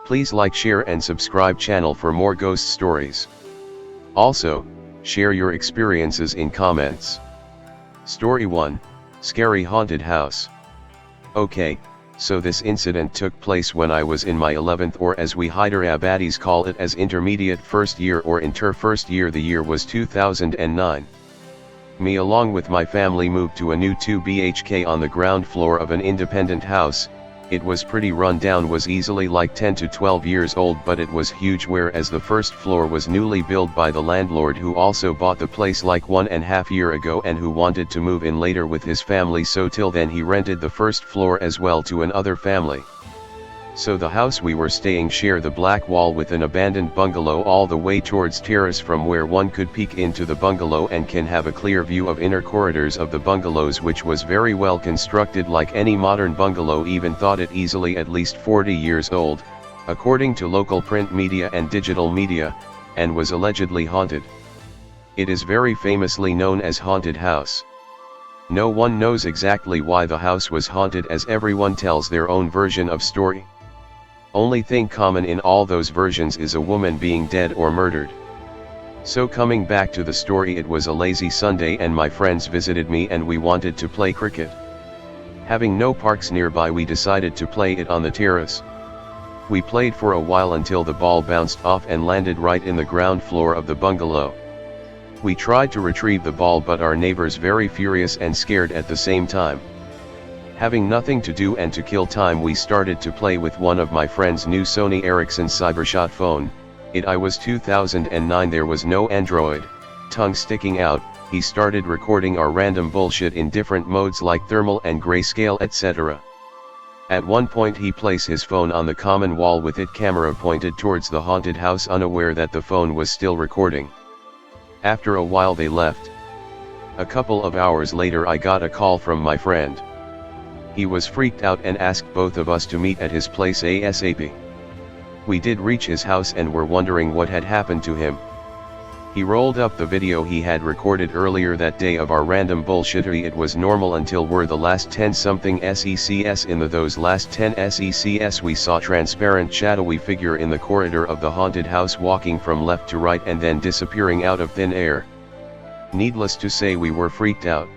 Please like, share and subscribe channel for more ghost stories. Also, share your experiences in comments. Story 1, Scary Haunted House. Okay, so this incident took place when I was in my 11th, or as we Hyderabadis call it as intermediate first year or inter first year. The year was 2009. Me along with my family moved to a new 2 BHK on the ground floor of an independent house. It was pretty run down, was easily like 10 to 12 years old, but it was huge, whereas the first floor was newly built by the landlord, who also bought the place like 1.5 years ago and who wanted to move in later with his family, so till then he rented the first floor as well to another family. So the house we were staying share the black wall with an abandoned bungalow all the way towards terrace, from where one could peek into the bungalow and can have a clear view of inner corridors of the bungalows, which was very well constructed like any modern bungalow, even thought it easily at least 40 years old, according to local print media and digital media, and was allegedly haunted. It is very famously known as Haunted House. No one knows exactly why the house was haunted, as everyone tells their own version of story. Only thing common in all those versions is a woman being dead or murdered. So coming back to the story, it was a lazy Sunday and my friends visited me and we wanted to play cricket. Having no parks nearby, we decided to play it on the terrace. We played for a while until the ball bounced off and landed right in the ground floor of the bungalow. We tried to retrieve the ball, but our neighbors very furious and scared at the same time. Having nothing to do and to kill time, we started to play with one of my friend's new Sony Ericsson Cybershot phone. I was 2009, there was no Android, tongue sticking out. He started recording our random bullshit in different modes like thermal and grayscale, etc. At one point he placed his phone on the common wall with its camera pointed towards the haunted house, unaware that the phone was still recording. After a while they left. A couple of hours later I got a call from my friend. He was freaked out and asked both of us to meet at his place ASAP. We did reach his house and were wondering what had happened to him. He rolled up the video he had recorded earlier that day of our random bullshittery. It was normal until were the last 10 something secs. In those last 10 secs we saw transparent shadowy figure in the corridor of the haunted house, walking from left to right and then disappearing out of thin air. Needless to say, we were freaked out.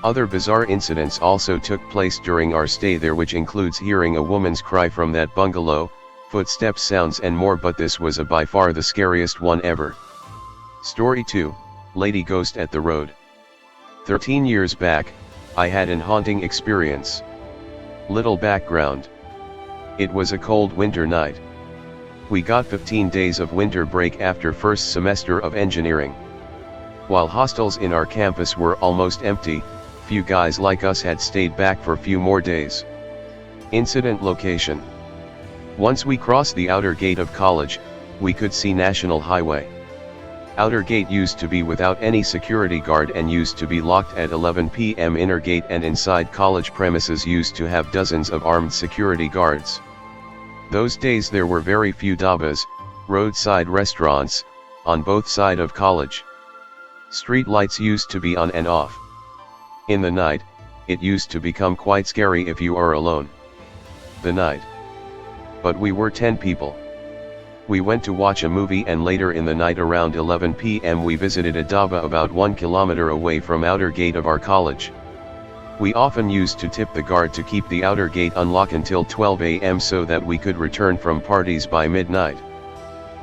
Other bizarre incidents also took place during our stay there, which includes hearing a woman's cry from that bungalow, footsteps sounds and more, but this was by far the scariest one ever. Story 2, Lady Ghost at the Road. 13 years back, I had an haunting experience. Little background. It was a cold winter night. We got 15 days of winter break after first semester of engineering. While hostels in our campus were almost empty, few guys like us had stayed back for few more days. Incident location. Once we crossed the outer gate of college, we could see National Highway. Outer gate used to be without any security guard and used to be locked at 11 p.m. Inner gate and inside college premises used to have dozens of armed security guards. Those days there were very few dabas, roadside restaurants, on both sides of college. Street lights used to be on and off. In the night, it used to become quite scary if you are alone. The night. But we were 10 people. We went to watch a movie and later in the night around 11 p.m. we visited a dhaba about 1 kilometer away from outer gate of our college. We often used to tip the guard to keep the outer gate unlocked until 12 a.m. so that we could return from parties by midnight.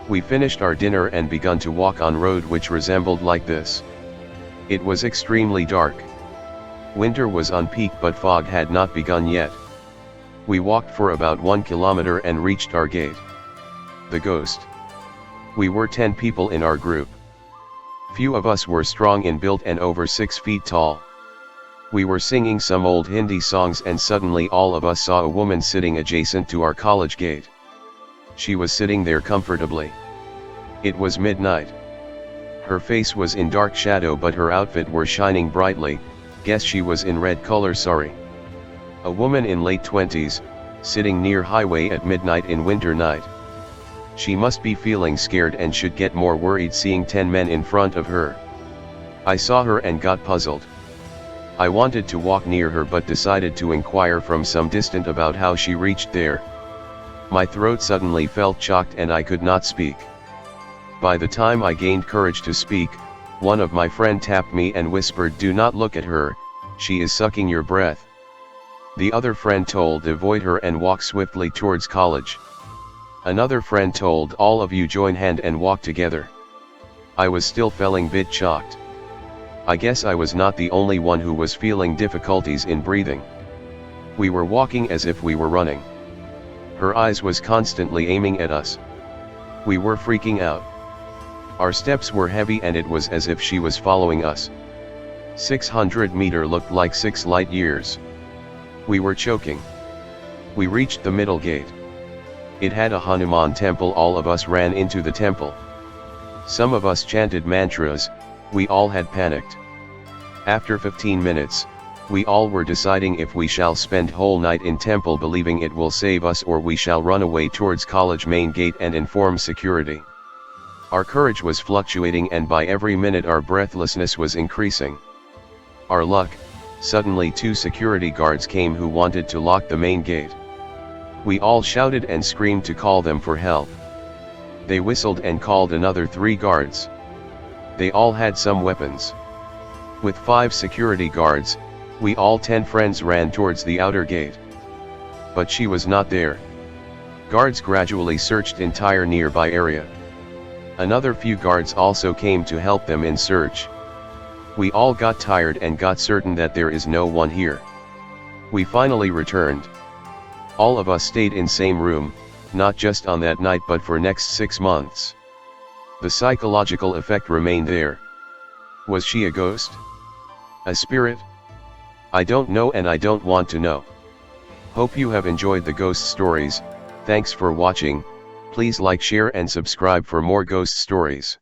We finished our dinner and begun to walk on road which resembled like this. It was extremely dark. Winter was on peak but fog had not begun yet. We walked for about 1 kilometer and reached our gate. The ghost. We were 10 people in our group. Few of us were strong in build and over 6 feet tall. We were singing some old Hindi songs and suddenly all of us saw a woman sitting adjacent to our college gate. She was sitting there comfortably. It was midnight. Her face was in dark shadow but her outfit were shining brightly. Guess she was in red color sari. A woman in late 20s, sitting near highway at midnight in winter night. She must be feeling scared and should get more worried seeing 10 men in front of her. I saw her and got puzzled. I wanted to walk near her but decided to inquire from some distance about how she reached there. My throat suddenly felt choked and I could not speak. By the time I gained courage to speak, one of my friend tapped me and whispered, "Do not look at her, she is sucking your breath." The other friend told, "Avoid her and walk swiftly towards college." Another friend told, "All of you join hand and walk together." I was still feeling bit shocked. I guess I was not the only one who was feeling difficulties in breathing. We were walking as if we were running. Her eyes was constantly aiming at us. We were freaking out. Our steps were heavy and it was as if she was following us. 600 meters looked like 6 light years. We were choking. We reached the middle gate. It had a Hanuman temple. All of us ran into the temple. Some of us chanted mantras, we all had panicked. After 15 minutes, we all were deciding if we shall spend whole night in temple believing it will save us or we shall run away towards college main gate and inform security. Our courage was fluctuating and by every minute our breathlessness was increasing. Our luck, suddenly 2 security guards came who wanted to lock the main gate. We all shouted and screamed to call them for help. They whistled and called another 3 guards. They all had some weapons. With 5 security guards, we all 10 friends ran towards the outer gate. But she was not there. Guards gradually searched entire nearby area. Another few guards also came to help them in search. We all got tired and got certain that there is no one here. We finally returned. All of us stayed in same room, not just on that night but for next 6 months. The psychological effect remained there. Was she a ghost? A spirit? I don't know and I don't want to know. Hope you have enjoyed the ghost stories. Thanks for watching. Please like, share and subscribe for more ghost stories.